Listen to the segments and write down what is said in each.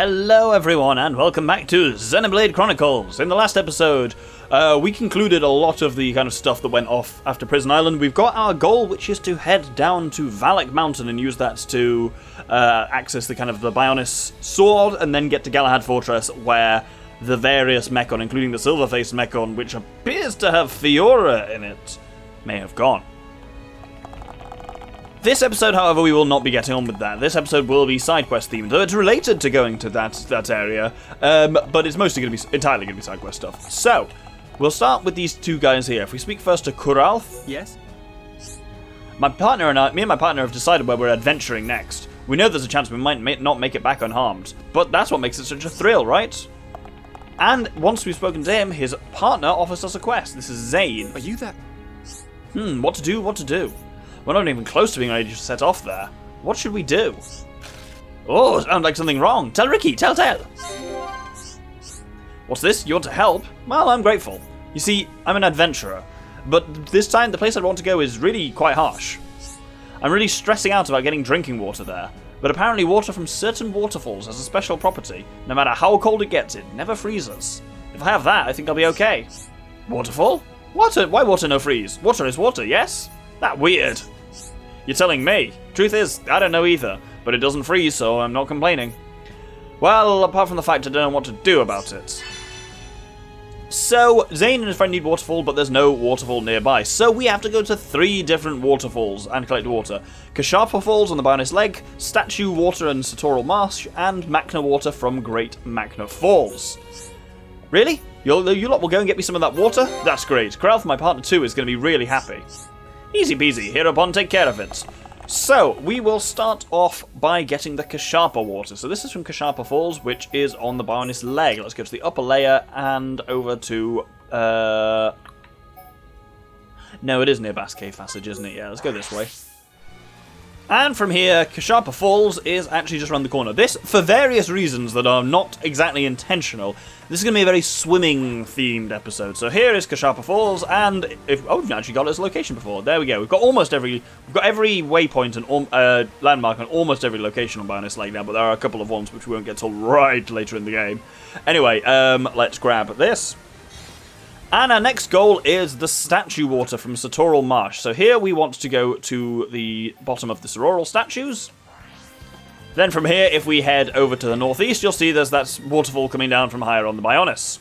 Hello everyone and welcome back to Xenoblade Chronicles. In the last episode, we concluded a lot of the kind of stuff that went off after Prison Island. We've got our goal, which is to head down to Valak Mountain and use that to access the kind of the Bionis sword and then get to Galahad Fortress, where the various Mechon, including the Silver-Faced Mechon, which appears to have Fiora in it, may have gone. This episode, however, we will not be getting on with that. This episode will be side quest themed, though it's related to going to that area, but it's mostly going to be entirely going to be side quest stuff. So, we'll start with these two guys here. If we speak first to Kuralf. Yes? Me and my partner have decided where we're adventuring next. We know there's a chance we might not make it back unharmed, but that's what makes it such a thrill, right? And once we've spoken to him, his partner offers us a quest. This is Zane. Are you that? What to do? We're not even close to being ready to set off there. What should we do? Oh, sounds like something wrong. Tell Ricky, tell. What's this? You want to help? Well, I'm grateful. You see, I'm an adventurer. But this time, the place I want to go is really quite harsh. I'm really stressing out about getting drinking water there. But apparently water from certain waterfalls has a special property. No matter how cold it gets, it never freezes. If I have that, I think I'll be okay. Waterfall? Water? Why water no freeze? Water is water, yes? That weird. You're telling me. Truth is, I don't know either, but it doesn't freeze, so I'm not complaining. Well, apart from the fact I don't know what to do about it. So, Zane and his friend need waterfall, but there's no waterfall nearby, so we have to go to 3 different waterfalls and collect water. Kashapa Falls on the Bionis Leg, Statue Water and Satoral Marsh, and Machna Water from Great Machna Falls. Really? You lot will go and get me some of that water? That's great. Kralf, my partner too, is going to be really happy. Easy peasy, hereupon take care of it. So, we will start off by getting the Kashapa water. So this is from Kashapa Falls, which is on the Bionis Leg. Let's go to the upper layer and over to... No, it is near Bass Cave Passage, isn't it? Yeah, let's go this way. And from here, Kashapa Falls is actually just around the corner. This, for various reasons that are not exactly intentional, this is going to be a very swimming-themed episode. So here is Kashapa Falls, and we've actually got its location before. There we go. We've got every waypoint and landmark on almost every location on Bionis Lake now, but there are a couple of ones which we won't get till right later in the game. Anyway, let's grab this. And our next goal is the Statue Water from Satoral Marsh. So here we want to go to the bottom of the Sororal statues. Then from here, if we head over to the northeast, you'll see there's that waterfall coming down from higher on the Bionis.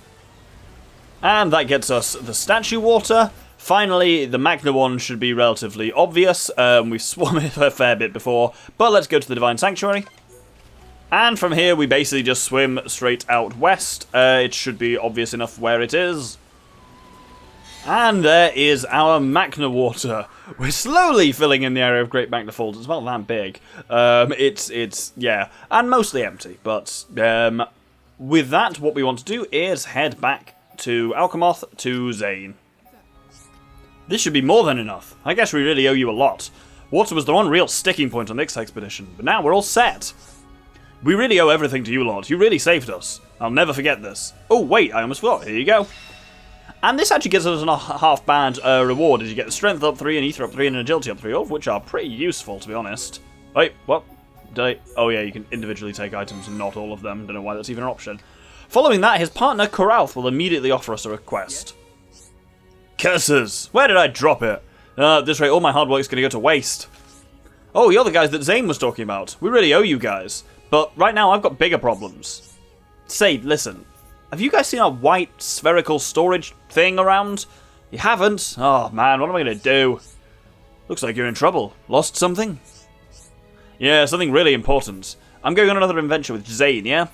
And that gets us the Statue Water. Finally, the Machna one should be relatively obvious. We've swum it a fair bit before, but let's go to the Divine Sanctuary. And from here, we basically just swim straight out west. It should be obvious enough where it is. And there is our Machna water. We're slowly filling in the area of Great Machna Falls. It's about that big. Yeah, and mostly empty. But with that, what we want to do is head back to Alcamoth to Zane. This should be more than enough. I guess we really owe you a lot. Water was the one real sticking point on this expedition, but now we're all set. We really owe everything to you lot. You really saved us. I'll never forget this. Oh, wait, I almost forgot. Here you go. And this actually gives us a half-band reward, as you get the Strength up 3 and Ether up 3 and Agility up 3, all of which are pretty useful, to be honest. Wait, what? Oh yeah, you can individually take items and not all of them. Don't know why that's even an option. Following that, his partner, Kuralf, will immediately offer us a request. Curses! Where did I drop it? At this rate, all my hard work's going to go to waste. Oh, you're the guys that Zane was talking about. We really owe you guys. But right now, I've got bigger problems. Say, listen. Have you guys seen a white spherical storage thing around? You haven't? Oh man, what am I going to do? Looks like you're in trouble. Lost something? Yeah, something really important. I'm going on another adventure with Zane, yeah?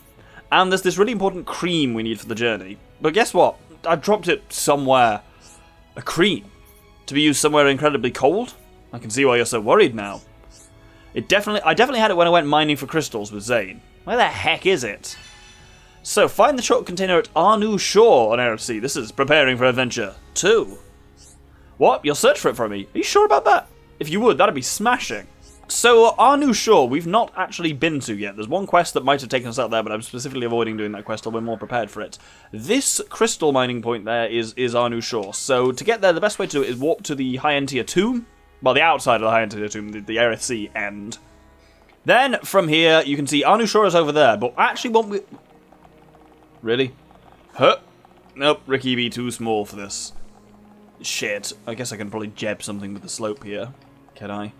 And there's this really important cream we need for the journey. But guess what? I dropped it somewhere. A cream? To be used somewhere incredibly cold? I can see why you're so worried now. I definitely had it when I went mining for crystals with Zane. Where the heck is it? So, find the short container at Arnu Shore on Eryth Sea. This is preparing for adventure 2. What? You'll search for it for me? Are you sure about that? If you would, that'd be smashing. So, Arnu Shore, we've not actually been to yet. There's one quest that might have taken us out there, but I'm specifically avoiding doing that quest till we're more prepared for it. This crystal mining point there is Arnu Shore. So, to get there, the best way to do it is warp to the High Entia Tomb. Well, the outside of the High Entia Tomb, the Eryth Sea end. Then, from here, you can see Anushura is over there, but actually won't we... Really? Huh? Nope, Ricky be too small for this. Shit. I guess I can probably jab something with the slope here. Can I?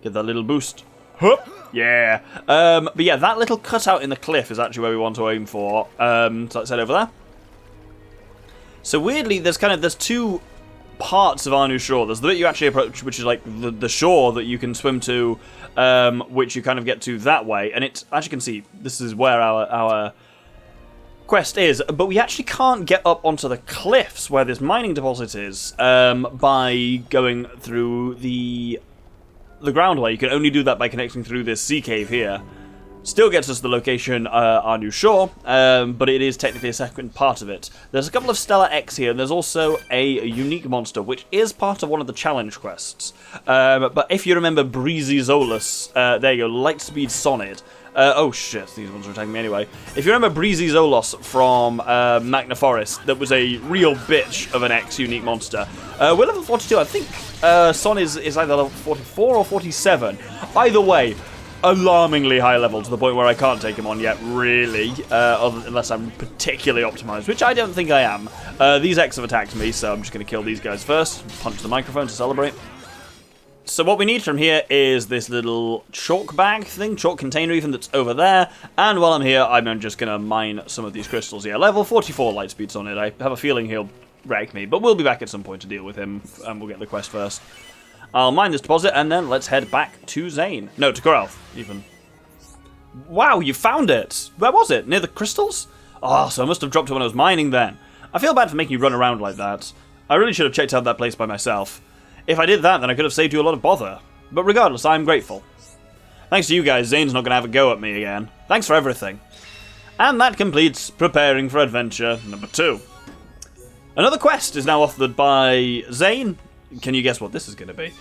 Get that little boost. Huh? Yeah. But yeah, that little cutout in the cliff is actually where we want to aim for. So let's head over there. So weirdly, there's two parts of Arnu Shore. There's the bit you actually approach, which is like the shore that you can swim to, which you kind of get to that way. And it's, as you can see, this is where our quest is. But we actually can't get up onto the cliffs where this mining deposit is by going through the groundway. You can only do that by connecting through this sea cave here. Still gets us the location, Arnu Shore, but it is technically a second part of it. There's a couple of Stellar X here, and there's also a unique monster, which is part of one of the challenge quests. But if you remember Breezy Zolus, there you go, Lightspeed Sonid. Oh shit, these ones are attacking me anyway. If you remember Breezy Zolos from Magna Forest, that was a real bitch of an X unique monster. We're level 42, I think Son is either level 44 or 47. Either way, alarmingly high level to the point where I can't take him on yet, really, unless I'm particularly optimized, which I don't think I am. These X have attacked me, so I'm just going to kill these guys first. Punch the microphone to celebrate. So what we need from here is this little chalk bag thing, chalk container even, that's over there. And while I'm here, I'm just going to mine some of these crystals here. Level 44 light speeds on it. I have a feeling he'll wreck me, but we'll be back at some point to deal with him, and we'll get the quest first. I'll mine this deposit, and then let's head back to Zane. No, to Corelf, even. Wow, you found it! Where was it? Near the crystals? Oh, so I must have dropped it when I was mining then. I feel bad for making you run around like that. I really should have checked out that place by myself. If I did that, then I could have saved you a lot of bother. But regardless, I'm grateful. Thanks to you guys, Zane's not going to have a go at me again. Thanks for everything. And that completes preparing for adventure number 2. Another quest is now authored by Zane. Can you guess what this is going to be?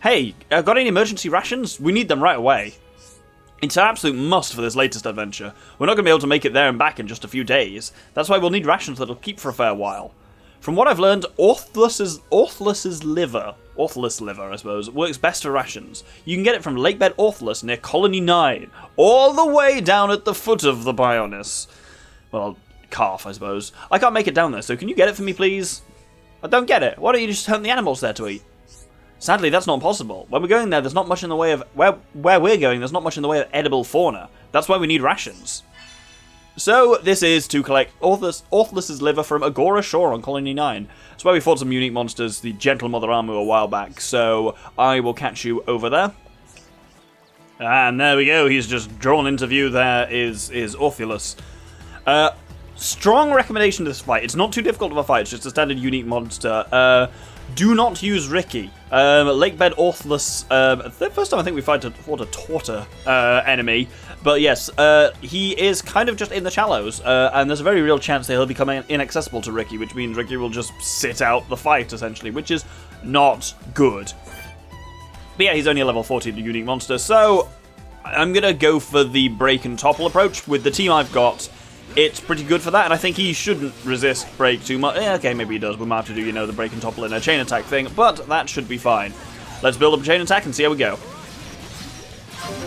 Hey, got any emergency rations? We need them right away. It's an absolute must for this latest adventure. We're not going to be able to make it there and back in just a few days. That's why we'll need rations that'll keep for a fair while. From what I've learned, Orthulus's liver, I suppose, works best for rations. You can get it from Lakebed Orthulus near Colony 9, all the way down at the foot of the Bionis. Well, calf, I suppose. I can't make it down there, so can you get it for me, please? I don't get it. Why don't you just hunt the animals there to eat? Sadly, that's not possible. When we're going there, there's not much in the way of... Where we're going, there's not much in the way of edible fauna. That's why we need rations. So, this is to collect Orthulus's liver from Agora Shore on Colony 9. That's where we fought some unique monsters, the Gentle Mother Armu, a while back. So, I will catch you over there. And there we go. He's just drawn into view. There is Orthulus. Strong recommendation to this fight. It's not too difficult of a fight. It's just a standard unique monster. Do not use Ricky. Lakebed Orthulus. The first time I think we fought a Torta enemy. But yes, he is kind of just in the shallows. And there's a very real chance that he'll become inaccessible to Ricky, which means Ricky will just sit out the fight, essentially, which is not good. But yeah, he's only a level 40 unique monster, so I'm going to go for the break and topple approach. With the team I've got, it's pretty good for that, and I think he shouldn't resist break too much. Okay, maybe he does. We might have to do, the break and topple in a chain attack thing, but that should be fine. Let's build up a chain attack and see how we go.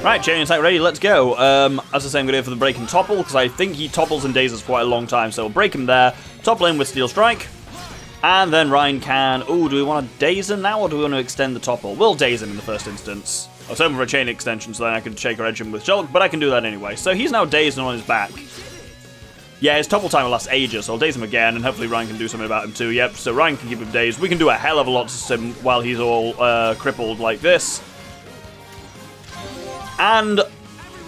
Right, chain attack ready, let's go. As I say, I'm going to go for the break and topple, because I think he topples and dazes quite a long time, so we'll break him there, topple him with Steel Strike, and then Ryan can... Ooh, do we want to daze him now, or do we want to extend the topple? We'll daze him in the first instance. I was hoping for a chain extension, so then I could Shaker Edge him with Shulk, but I can do that anyway. So he's now dazed and on his back. Yeah, his topple time will last ages, so I'll daze him again, and hopefully Ryan can do something about him too. Yep, so Ryan can keep him dazed. We can do a hell of a lot to him while he's all crippled like this. And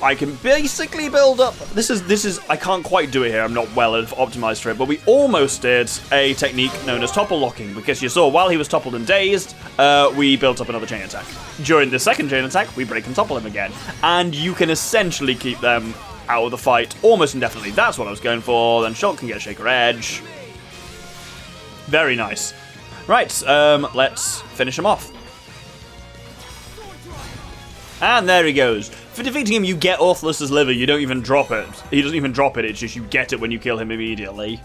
I can basically build up... This is... I can't quite do it here. I'm not well optimized for it, but we almost did a technique known as topple locking, because you saw while he was toppled and dazed, we built up another chain attack. During the second chain attack, we break and topple him again. And you can essentially keep them out of the fight almost indefinitely. That's what I was going for. Then Shulk can get a Shaker Edge. Very nice. Right, let's finish him off. And there he goes. For defeating him, you get Orthulus's liver. You don't even drop it. He doesn't even drop it. It's just you get it when you kill him immediately.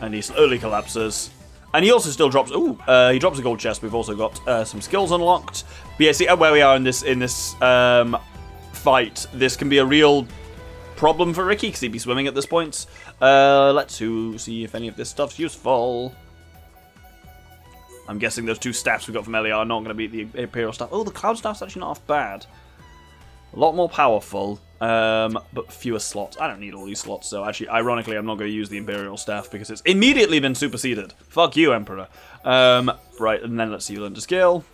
And he slowly collapses. And he also still drops... Ooh, he drops a gold chest. We've also got some skills unlocked. But yeah, see where we are in this fight. This can be a real problem for Ricky, because he'd be swimming at this point. Let's see if any of this stuff's useful. I'm guessing those 2 staffs we got from Ellie are not going to beat the Imperial staff. Oh, the Cloud staff's actually not half bad. A lot more powerful, but fewer slots. I don't need all these slots, so actually, ironically, I'm not going to use the Imperial staff because it's immediately been superseded. Fuck you, Emperor. Right, and then let's see, you learn to skill.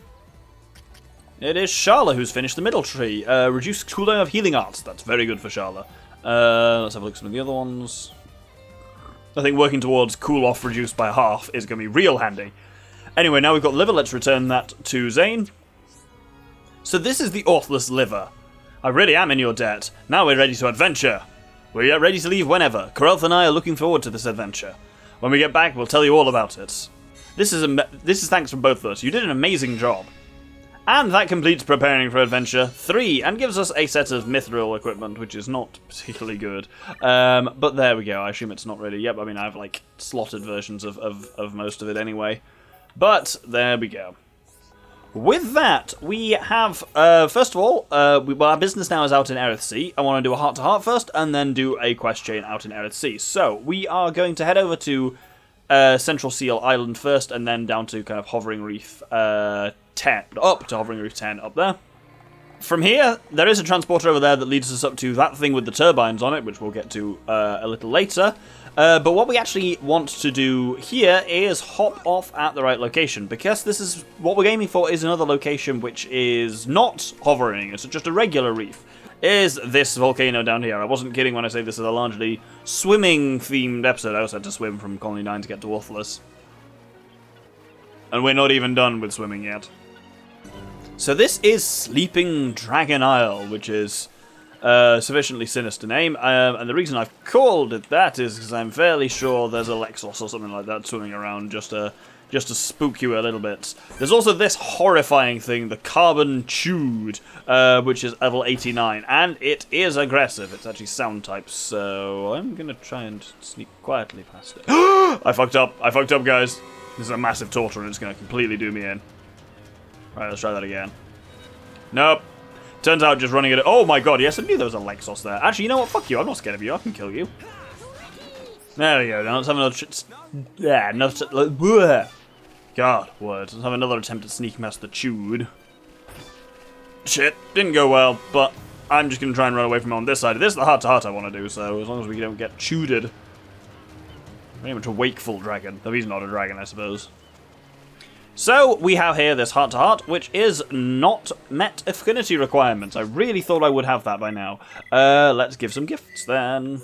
It is Sharla who's finished the middle tree. Reduced cooldown of healing arts. That's very good for Sharla. Let's have a look at some of the other ones. I think working towards cool off reduced by half is going to be real handy. Anyway, now we've got liver. Let's return that to Zane. So this is the Orthless liver. I really am in your debt. Now we're ready to adventure. We're ready to leave whenever. Corelth and I are looking forward to this adventure. When we get back, we'll tell you all about it. This is thanks from both of us. You did an amazing job. And that completes preparing for adventure 3 and gives us a set of mithril equipment, which is not particularly good. But there we go. I assume it's not really. Yep, I mean, I have like slotted versions of most of it anyway. But there we go. With that, we have, first of all, our business now is out in Eryth Sea. I want to do a heart-to-heart first, and then do a quest chain out in Eryth Sea. So, we are going to head over to Central Seal Island first, and then down to kind of Hovering Reef 10, up to Hovering Reef 10 up there. From here, there is a transporter over there that leads us up to that thing with the turbines on it, which we'll get to a little later. But what we actually want to do here is hop off at the right location, because this is what we're aiming for is another location which is not hovering, it's just a regular reef. Is this volcano down here. I wasn't kidding when I say this is a largely swimming-themed episode. I also had to swim from Colony 9 to get to Worthless. And we're not even done with swimming yet. So this is Sleeping Dragon Isle, which is sufficiently sinister name, and the reason I've called it that is because I'm fairly sure there's a Lexos or something like that swimming around just to spook you a little bit. There's also this horrifying thing, the Carbon Chewed, which is level 89, and it is aggressive. It's actually sound type, so I'm gonna try and sneak quietly past it. I fucked up, guys. This is a massive torture and it's gonna completely do me in. Right, let's try that again. Nope. Turns out just running it. Oh my god, yes, I knew there was a Lexos there. Actually, you know what? Fuck you. I'm not scared of you. I can kill you. There we go. Now let's have another. God, words. Let's have another attempt at sneaking past the Chewed. Shit, didn't go well, but I'm just going to try and run away from on this side. This is the heart-to-heart I want to do, so as long as we don't get chewed. Very much a wakeful dragon. Though he's not a dragon, I suppose. So, we have here this heart-to-heart, which is not met affinity requirements. I really thought I would have that by now. Let's give some gifts, then.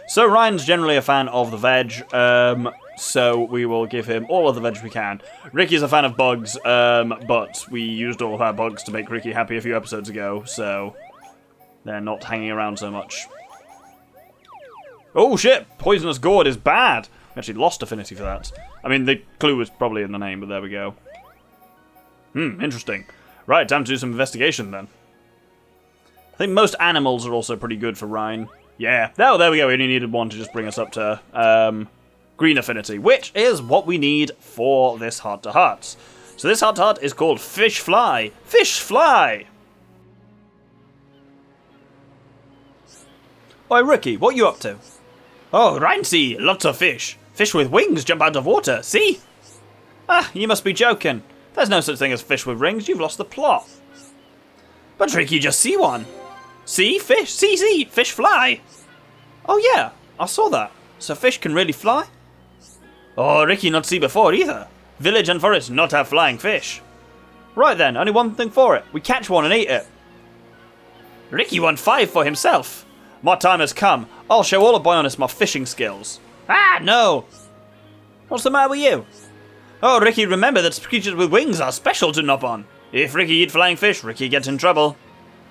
So, Ryan's generally a fan of the veg, so we will give him all of the veg we can. Ricky's a fan of bugs, but we used all of our bugs to make Ricky happy a few episodes ago, so they're not hanging around so much. Oh, shit! Poisonous Gourd is bad! Actually lost affinity for that. I mean, the clue was probably in the name, but there we go. Interesting. Right, time to do some investigation then. I think most animals are also pretty good for Ryan. Yeah. Oh, there we go. We only needed one to just bring us up to green affinity, which is what we need for this heart-to-heart. So this heart-to-heart is called Fish Fly. Fish Fly! Oi, Ricky, what you up to? Oh, Ryan, see, lots of fish. Fish with wings jump out of water, see? Ah, you must be joking. There's no such thing as fish with rings, you've lost the plot. But Ricky, just see one. See, fish, see, fish fly. Oh yeah, I saw that. So fish can really fly? Oh, Ricky not see before either. Village and forest not have flying fish. Right then, only one thing for it. We catch one and eat it. Ricky won 5 for himself. My time has come. I'll show all of Bionis my fishing skills. Ah, no! What's the matter with you? Oh, Ricky, remember that creatures with wings are special to nop on. If Ricky eat flying fish, Ricky gets in trouble.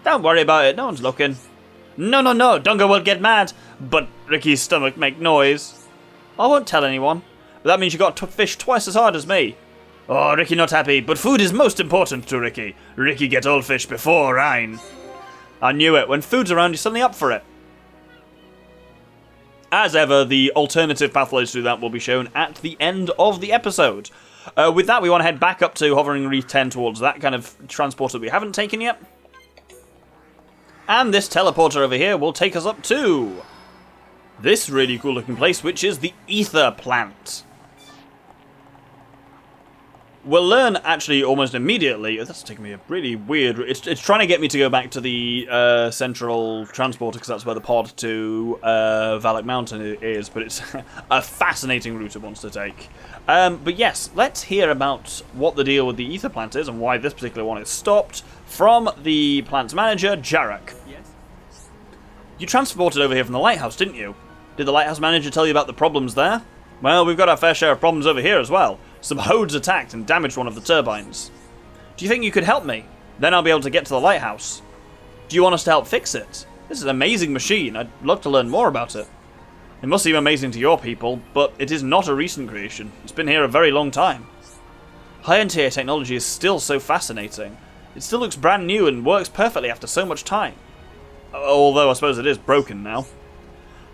Don't worry about it, no one's looking. No, Dunga will get mad, but Ricky's stomach make noise. I won't tell anyone, but that means you got to fish twice as hard as me. Oh, Ricky not happy, but food is most important to Ricky. Ricky get all fish before Ryan. I knew it, when food's around you're suddenly up for it. As ever, the alternative pathways to that will be shown at the end of the episode. With that, we want to head back up to Hovering Reef 10 towards that kind of transport that we haven't taken yet. And this teleporter over here will take us up to this really cool looking place, which is the Ether Plant. We'll learn, actually, almost immediately... That's taking me a really weird... It's trying to get me to go back to the central transporter, because that's where the pod to Valak Mountain is, but it's a fascinating route it wants to take. But yes, let's hear about what the deal with the Ether Plant is, and why this particular one is stopped, from the plant's manager, Jarek. Yes? You transported over here from the lighthouse, didn't you? Did the lighthouse manager tell you about the problems there? Well, we've got our fair share of problems over here as well. Some Hodes attacked and damaged one of the turbines. Do you think you could help me? Then I'll be able to get to the lighthouse. Do you want us to help fix it? This is an amazing machine. I'd love to learn more about it. It must seem amazing to your people, but it is not a recent creation. It's been here a very long time. High-end TA technology is still so fascinating. It still looks brand new and works perfectly after so much time. Although I suppose it is broken now.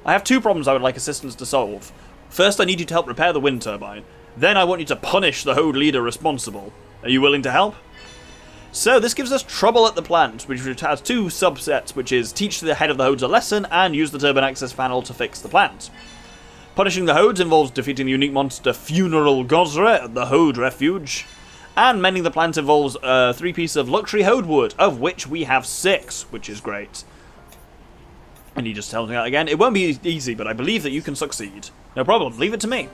I have two problems I would like assistance to solve. First, I need you to help repair the wind turbine. Then I want you to punish the Hode leader responsible. Are you willing to help? So this gives us Trouble at the Plant, which has two subsets, which is teach the head of the Hodes a lesson and use the turbine access panel to fix the plant. Punishing the Hodes involves defeating the unique monster Funeral Gozra at the Hode Refuge. And mending the plant involves 3 pieces of luxury Hode wood, of which we have 6, which is great. And he just tells me that again. It won't be easy, but I believe that you can succeed. No problem, leave it to me.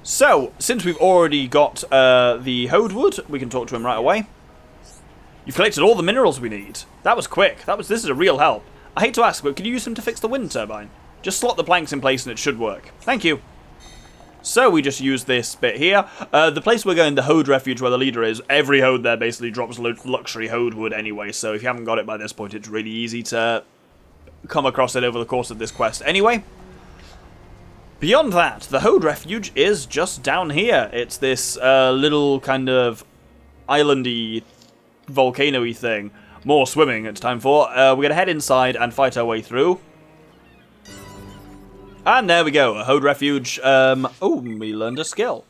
So, since we've already got the Hode wood, we can talk to him right away. You've collected all the minerals we need. That was quick. This is a real help. I hate to ask, but could you use them to fix the wind turbine? Just slot the planks in place and it should work. Thank you. So we just use this bit here. The place we're going, the Hode Refuge where the leader is, every Hode there basically drops luxury Hode wood anyway, so if you haven't got it by this point, it's really easy to come across it over the course of this quest anyway. Beyond that, the Hode Refuge is just down here. It's this little kind of islandy, volcano-y thing. More swimming it's time for. We're going to head inside and fight our way through. And there we go, a Hode Refuge. We learned a skill.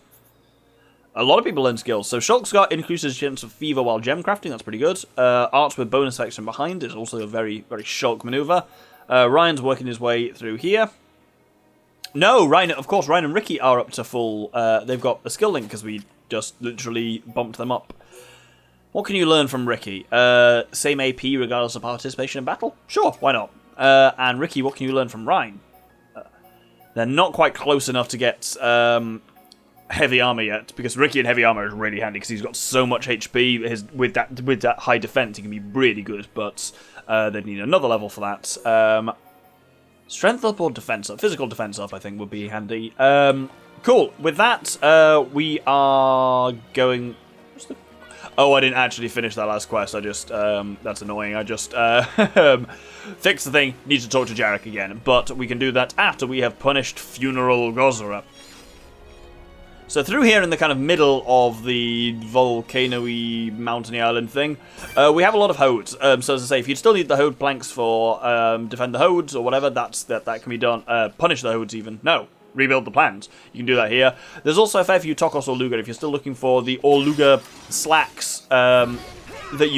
A lot of people learn skills. So Shulk's got increases chance of fever while gem crafting, that's pretty good. Arts with bonus action behind is also a very, very Shulk maneuver. Ryan's working his way through here. No, Ryan and Ricky are up to full. They've got a skill link because we just literally bumped them up. What can you learn from Ricky? Same AP regardless of participation in battle? Sure, why not? And Ricky, what can you learn from Ryan? They're not quite close enough to get heavy armor yet, because Ricky in heavy armor is really handy because he's got so much HP. With that high defense, he can be really good, but they'd need another level for that. Strength up or defense up? Physical defense up, I think, would be handy. Cool. With that, we are going... Oh, I didn't actually finish that last quest. I just... that's annoying. I just fixed the thing. Need to talk to Jarek again. But we can do that after we have punished Funeral Gozra. So through here in the kind of middle of the volcano-y, mountainy island thing, we have a lot of Hodes. So as I say, if you still need the Hode planks for defend the Hodes or whatever, that can be done. Punish the Hodes even. No. Rebuild the plans. You can do that here. There's also a fair few Tokos Orluga if you're still looking for the Orluga slacks that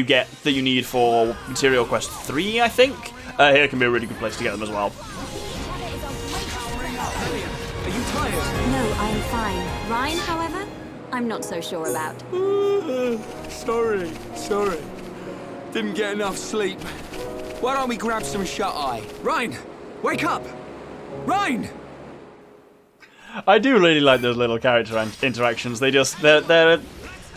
you need for Material Quest 3, I think. Here can be a really good place to get them as well. Are you tired? No, I am fine. Ryan, however, I'm not so sure about. Sorry. Didn't get enough sleep. Why don't we grab some shut-eye? Ryan, wake up! Ryan! I do really like those little character interactions. They're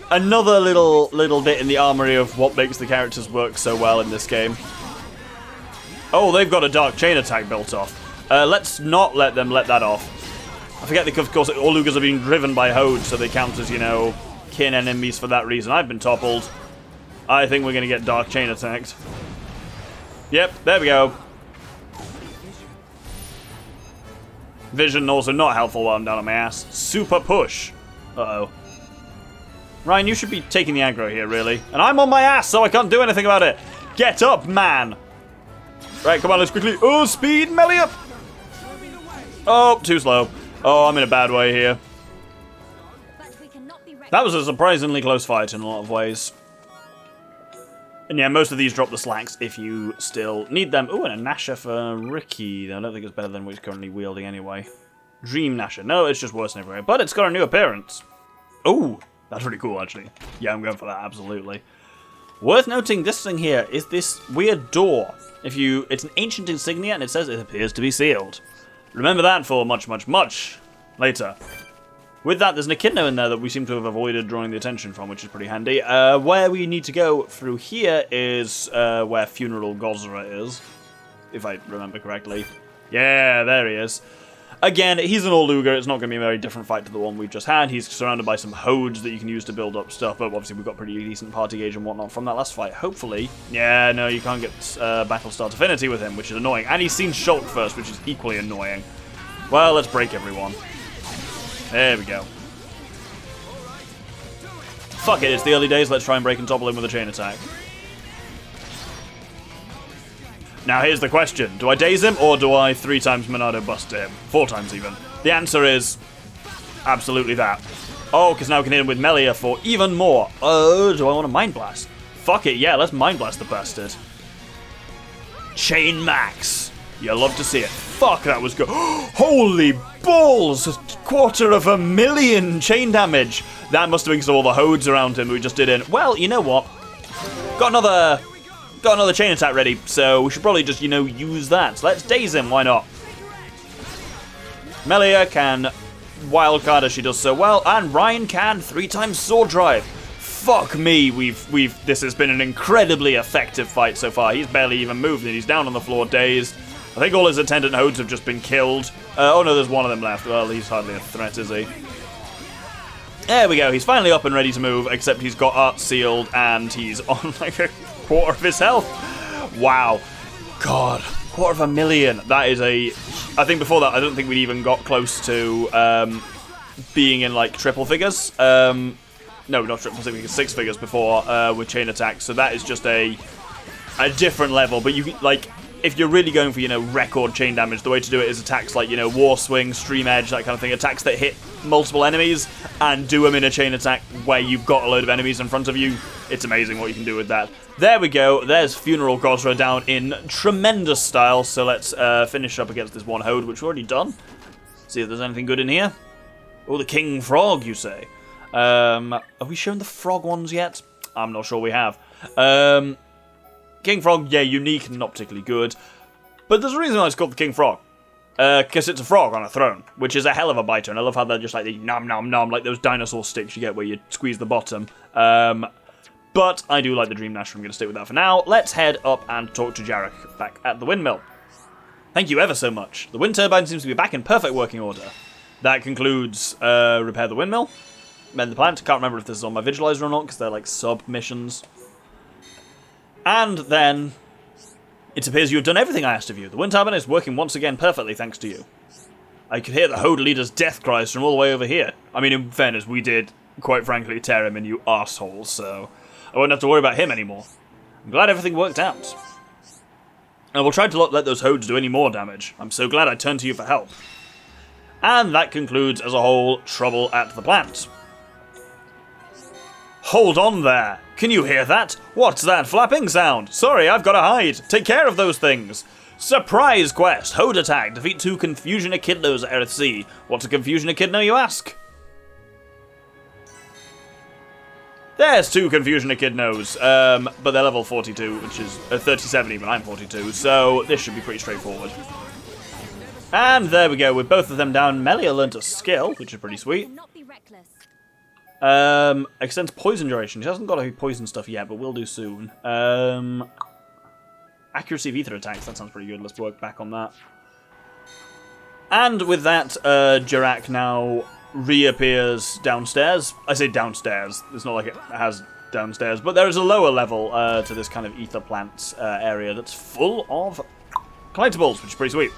another little bit in the armory of what makes the characters work so well in this game. Oh, they've got a dark chain attack built off. Let's not let them let that off. I forget that, of course, Orlugas are being driven by Hodes, so they count as, kin enemies for that reason. I've been toppled. I think we're going to get dark chain attacked. Yep, there we go. Vision also not helpful while I'm down on my ass. Super push. Uh-oh. Ryan, you should be taking the aggro here, really. And I'm on my ass, so I can't do anything about it. Get up, man. Right, come on, let's quickly... Oh, speed, melee up. Oh, too slow. Oh, I'm in a bad way here. That was a surprisingly close fight in a lot of ways. And yeah, most of these drop the slacks if you still need them. Ooh, and a Nasher for Ricky. I don't think it's better than what he's currently wielding anyway. Dream Nasher. No, it's just worse in every way. But it's got a new appearance. Ooh, that's really cool, actually. Yeah, I'm going for that, absolutely. Worth noting, this thing here is this weird door. It's an ancient insignia, and it says it appears to be sealed. Remember that for much, much, much later. With that, there's an echidna in there that we seem to have avoided drawing the attention from, which is pretty handy. Where we need to go through here is where Funeral Gozra is, if I remember correctly. Yeah, there he is. Again, he's an Orluga. It's not going to be a very different fight to the one we've just had. He's surrounded by some hodes that you can use to build up stuff, but obviously we've got pretty decent party gauge and whatnot from that last fight. Hopefully. Yeah, no, you can't get Battlestar Affinity with him, which is annoying. And he's seen Shulk first, which is equally annoying. Well, let's break everyone. There we go. Fuck it, it's the early days. Let's try and break and topple him with a chain attack. Now here's the question. Do I daze him, or do I 3 times Monado bust him? 4 times even. The answer is absolutely that. Oh, because now I can hit him with Melia for even more. Oh, do I want to Mind Blast? Fuck it, yeah, let's Mind Blast the bastard. Chain Max. You love to see it. Fuck, that was good. Holy balls! 250,000 chain damage. That must have been all the hodes around him we just did in. Well, you know what? Got another chain attack ready, so we should probably just, use that. So let's daze him, why not? Melia can wildcard as she does so well, and Ryan can 3 times Sword Drive. Fuck me, this has been an incredibly effective fight so far. He's barely even moved, and he's down on the floor dazed. I think all his attendant hodes have just been killed. Oh no, there's one of them left. Well, he's hardly a threat, is he? There we go, he's finally up and ready to move, except he's got Art sealed, and he's on like a quarter of his health. Wow. God, 250,000. That is I think before that, I don't think we'd even got close to being in like triple figures. No, not triple figures, 6 figures before with chain attacks. So that is just a different level. But you like, if you're really going for record chain damage, the way to do it is attacks like War Swing, Stream Edge, that kind of thing. Attacks that hit multiple enemies and do them in a chain attack where you've got a load of enemies in front of you. It's amazing what you can do with that. There we go. There's Funeral Gozra down in tremendous style. So let's finish up against this one hode, which we've already done. See if there's anything good in here. Oh, the King Frog, you say? Have we shown the frog ones yet? I'm not sure we have. King Frog, yeah, unique, not particularly good. But there's a reason why it's called the King Frog. Because it's a frog on a throne, which is a hell of a biter. And I love how they're just like the nom nom nom, like those dinosaur sticks you get where you squeeze the bottom. But I do like the Dream Nasher. I'm going to stick with that for now. Let's head up and talk to Jarek back at the windmill. Thank you ever so much. The wind turbine seems to be back in perfect working order. That concludes repair the windmill, mend the plant. Can't remember if this is on my visualizer or not because they're like sub-missions. And then it appears you have done everything I asked of you. The wind turbine is working once again perfectly thanks to you. I could hear the Hode leader's death cries from all the way over here. I mean, in fairness, we did, quite frankly, tear him, and you arseholes, so I won't have to worry about him anymore. I'm glad everything worked out. I will try to not let those Hodes do any more damage. I'm so glad I turned to you for help. And that concludes, as a whole, trouble at the plant. Hold on there! Can you hear that? What's that flapping sound? Sorry, I've got to hide. Take care of those things. Surprise quest! Hode attack. Defeat 2 Confusion Echidnos at Eryth Sea. What's a Confusion Echidna, you ask? There's 2 Confusion Echidnos, but they're level 42, which is 37 even. I'm 42, so this should be pretty straightforward. And there we go. With both of them down, Melia learnt a skill, which is pretty sweet. Extends poison duration. She hasn't got any poison stuff yet, but will do soon. Accuracy of ether attacks. That sounds pretty good. Let's work back on that. And with that, Jarek now reappears downstairs. I say downstairs. It's not like it has downstairs, but there is a lower level to this kind of ether plant area that's full of collectibles, which is pretty sweet.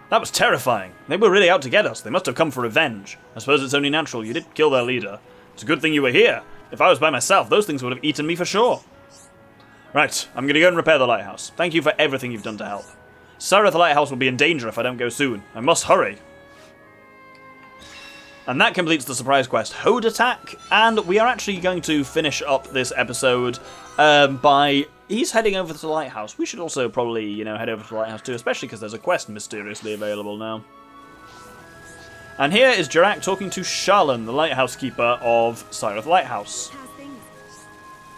That was terrifying. They were really out to get us. They must have come for revenge. I suppose it's only natural. You did kill their leader. It's a good thing you were here. If I was by myself, those things would have eaten me for sure. Right, I'm going to go and repair the lighthouse. Thank you for everything you've done to help. Eryth Lighthouse will be in danger if I don't go soon. I must hurry. And that completes the surprise quest, Hode Attack, and we are actually going to finish up this episode by... He's heading over to the lighthouse. We should also probably, head over to the lighthouse too, especially because there's a quest mysteriously available now. And here is Jarak talking to Sharlan, the lighthouse keeper of Eryth Lighthouse.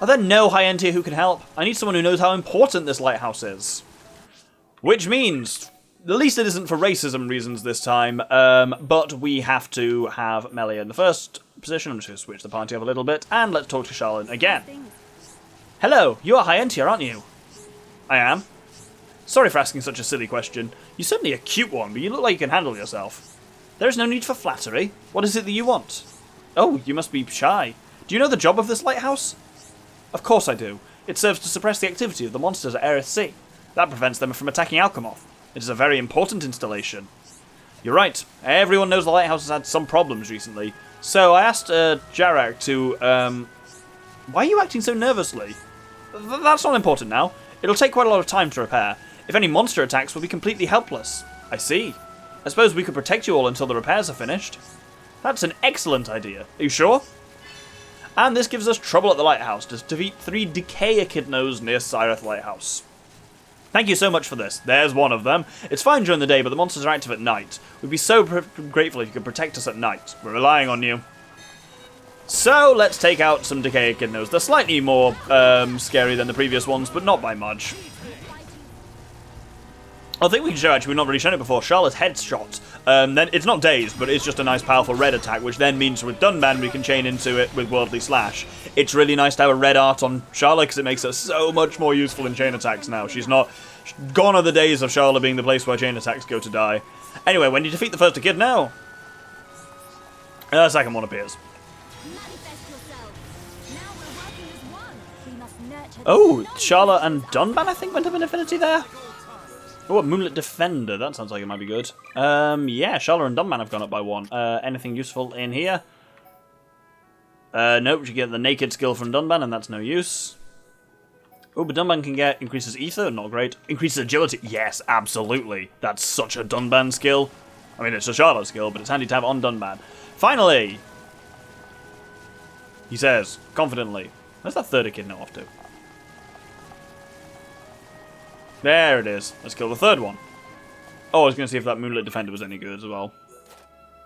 Are there no high end here who can help? I need someone who knows how important this lighthouse is. Which means, at least it isn't for racism reasons this time, but we have to have Melia in the first position. I'm just going to switch the party up a little bit, and let's talk to Sharlan again. Hello, you are high end here, aren't you? I am. Sorry for asking such a silly question. You're certainly a cute one, but you look like you can handle yourself. There is no need for flattery. What is it that you want? Oh, you must be shy. Do you know the job of this lighthouse? Of course I do. It serves to suppress the activity of the monsters at Eryth Sea. That prevents them from attacking Alcamoth. It is a very important installation. You're right. Everyone knows the lighthouse has had some problems recently. So I asked Jarak to... Why are you acting so nervously? That's not important now. It'll take quite a lot of time to repair. If any monster attacks, we'll be completely helpless. I see. I suppose we could protect you all until the repairs are finished. That's an excellent idea. Are you sure? And this gives us trouble at the lighthouse to defeat 3 decay echidnas near Eryth Lighthouse. Thank you so much for this. There's one of them. It's fine during the day, but the monsters are active at night. We'd be so grateful if you could protect us at night. We're relying on you. So, let's take out some decay echidnas. They're slightly more scary than the previous ones, but not by much. I think we can show, actually, we've not really shown it before, Charlotte's headshot. Then it's not dazed, but it's just a nice powerful red attack, which then means with Dunban we can chain into it with Worldly Slash. It's really nice to have a red art on Charlotte, because it makes her so much more useful in chain attacks now. She's not... Gone are the days of Charlotte being the place where chain attacks go to die. Anyway, when you defeat the first echid now, the second one appears. Oh, Charlotte and Dunban, I think, went up in affinity there. Oh, a Moonlit Defender. That sounds like it might be good. Yeah, Shala and Dunban have gone up by 1. Anything useful in here? Nope, you get the Naked skill from Dunban, and that's no use. Oh, but Dunban can get increases ether, not great. Increases agility, yes, absolutely. That's such a Dunban skill. I mean, it's a Shala skill, but it's handy to have on Dunban. Finally! He says, confidently. Where's that third echidna off to? There it is. Let's kill the third one. Oh, I was going to see if that Moonlit Defender was any good as well.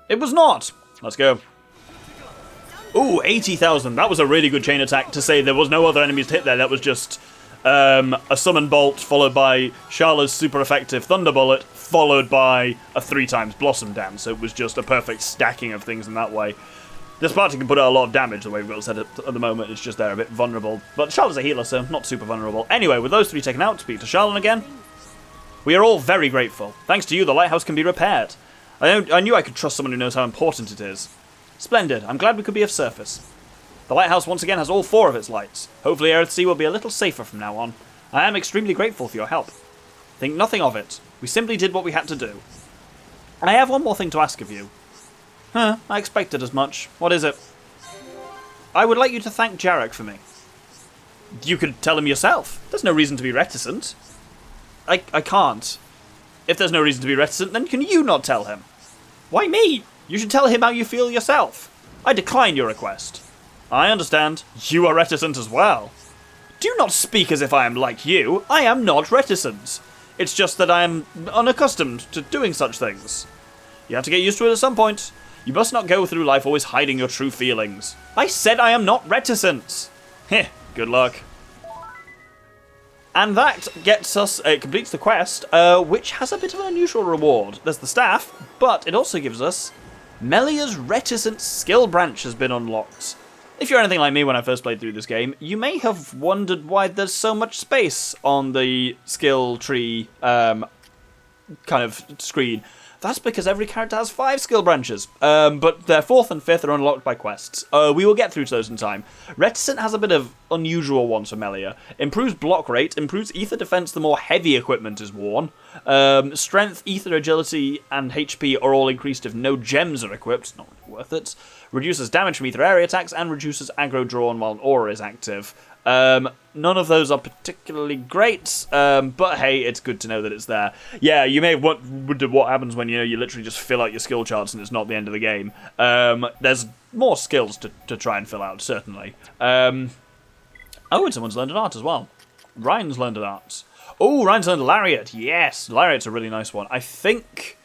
It was not! Let's go. Ooh, 80,000. That was a really good chain attack to say there was no other enemies to hit there. That was just a Summon Bolt followed by Sharla's super effective Thunder Bullet followed by a 3x Blossom Dance. So it was just a perfect stacking of things in that way. This party can put out a lot of damage the way we've got it set up at the moment. It's just they're a bit vulnerable. But Charlotte's a healer, so not super vulnerable. Anyway, with those 3 taken out, speak to Sharlan again. We are all very grateful. Thanks to you, the lighthouse can be repaired. I knew I could trust someone who knows how important it is. Splendid. I'm glad we could be of service. The lighthouse once again has all 4 of its lights. Hopefully Eryth Sea will be a little safer from now on. I am extremely grateful for your help. Think nothing of it. We simply did what we had to do. And I have one more thing to ask of you. Huh, I expected as much. What is it? I would like you to thank Jarak for me. You could tell him yourself. There's no reason to be reticent. I can't. If there's no reason to be reticent, then can you not tell him? Why me? You should tell him how you feel yourself. I decline your request. I understand. You are reticent as well. Do not speak as if I am like you. I am not reticent. It's just that I am unaccustomed to doing such things. You have to get used to it at some point. You must not go through life always hiding your true feelings. I said I am not reticent. Heh, good luck. And that gets us, it completes the quest, which has a bit of an unusual reward. There's the staff, but it also gives us Melia's Reticent skill branch has been unlocked. If you're anything like me when I first played through this game, you may have wondered why there's so much space on the skill tree kind of screen. That's because every character has 5 skill branches, but their 4th and 5th are unlocked by quests. We will get through to those in time. Reticent has a bit of unusual ones for Melia. Improves block rate, improves ether defense the more heavy equipment is worn. Strength, ether, agility, and HP are all increased if no gems are equipped. Not worth it. Reduces damage from ether area attacks, and reduces aggro drawn while an aura is active. None of those are particularly great, but hey, it's good to know that it's there. Yeah, you may have wondered what happens when you literally just fill out your skill charts and it's not the end of the game. There's more skills to try and fill out, certainly. Oh, and someone's learned an art as well. Ryan's learned an art. Oh, Ryan's learned a Lariat. Yes, Lariat's a really nice one. I think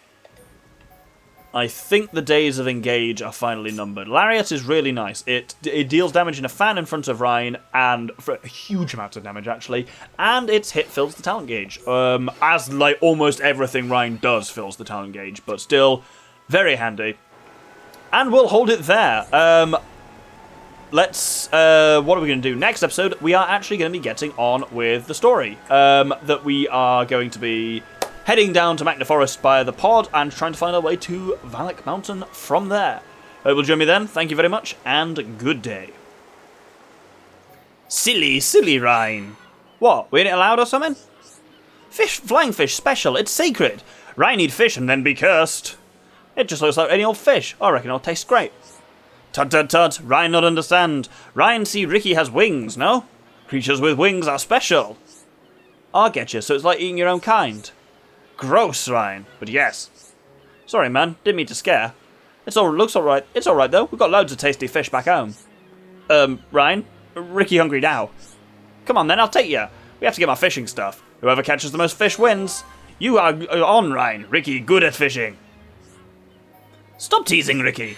the days of Engage are finally numbered. Lariat is really nice. It deals damage in a fan in front of Ryan, and for a huge amount of damage, actually, and its hit fills the talent gauge. As, like, almost everything Ryan does fills the talent gauge, but still, very handy. And we'll hold it there. What are we going to do? Next episode, we are actually going to be getting on with the story. That we are going to be heading down to Magna Forest by the pod and trying to find our way to Valak Mountain from there. Hope you'll join me then. Thank you very much, and good day. Silly Ryan. What, we ain't allowed or something? Flying fish special, it's sacred. Ryan eat fish and then be cursed. It just looks like any old fish. I reckon it'll taste great. Tut, Ryan not understand. Ryan see Ricky has wings, no? Creatures with wings are special. I get you, so it's like eating your own kind. Gross, Ryan, but yes. Sorry, man, didn't mean to scare. Looks alright. It's alright, though. We've got loads of tasty fish back home. Ryan? Ricky hungry now. Come on, then, I'll take you. We have to get my fishing stuff. Whoever catches the most fish wins. You are on, Ryan. Ricky, good at fishing. Stop teasing, Ricky.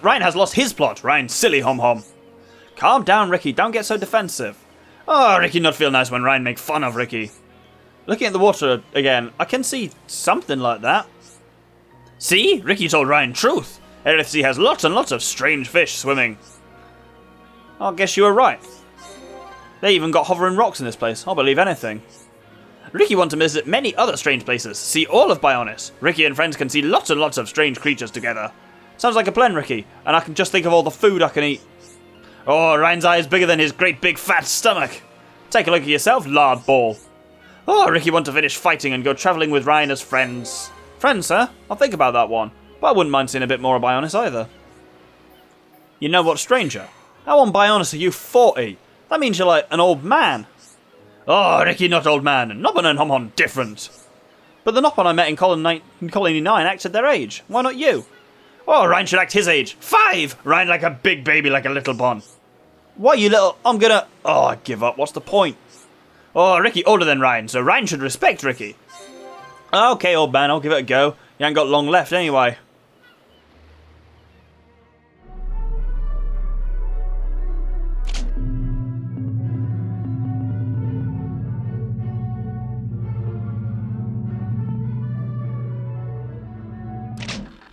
Ryan has lost his plot. Ryan, silly hom-hom. Calm down, Ricky. Don't get so defensive. Oh, Ricky not feel nice when Ryan make fun of Ricky. Looking at the water again, I can see something like that. See? Ricky told Ryan truth. Eryth Sea has lots and lots of strange fish swimming. I guess you were right. They even got hovering rocks in this place. I'll believe anything. Ricky wants to visit many other strange places. See all of Bionis. Ricky and friends can see lots and lots of strange creatures together. Sounds like a plan, Ricky. And I can just think of all the food I can eat. Oh, Ryan's eye is bigger than his great big fat stomach. Take a look at yourself, lard ball. Oh, Ricky wants to finish fighting and go travelling with Ryan as friends. Friends, sir? I'll think about that one. But I wouldn't mind seeing a bit more of Bionis either. You know what's stranger? How on Bionis are you 40? That means you're like an old man. Oh, Ricky not old man. Noppon and Homon different. But the Noppon I met in Colony 9 acted their age. Why not you? Oh, Ryan should act his age. 5! Ryan like a big baby, like a little bon. What, you little... I'm gonna... Oh, I give up. What's the point? Oh, Ricky older than Ryan, so Ryan should respect Ricky. Okay, old man, I'll give it a go. You ain't got long left anyway.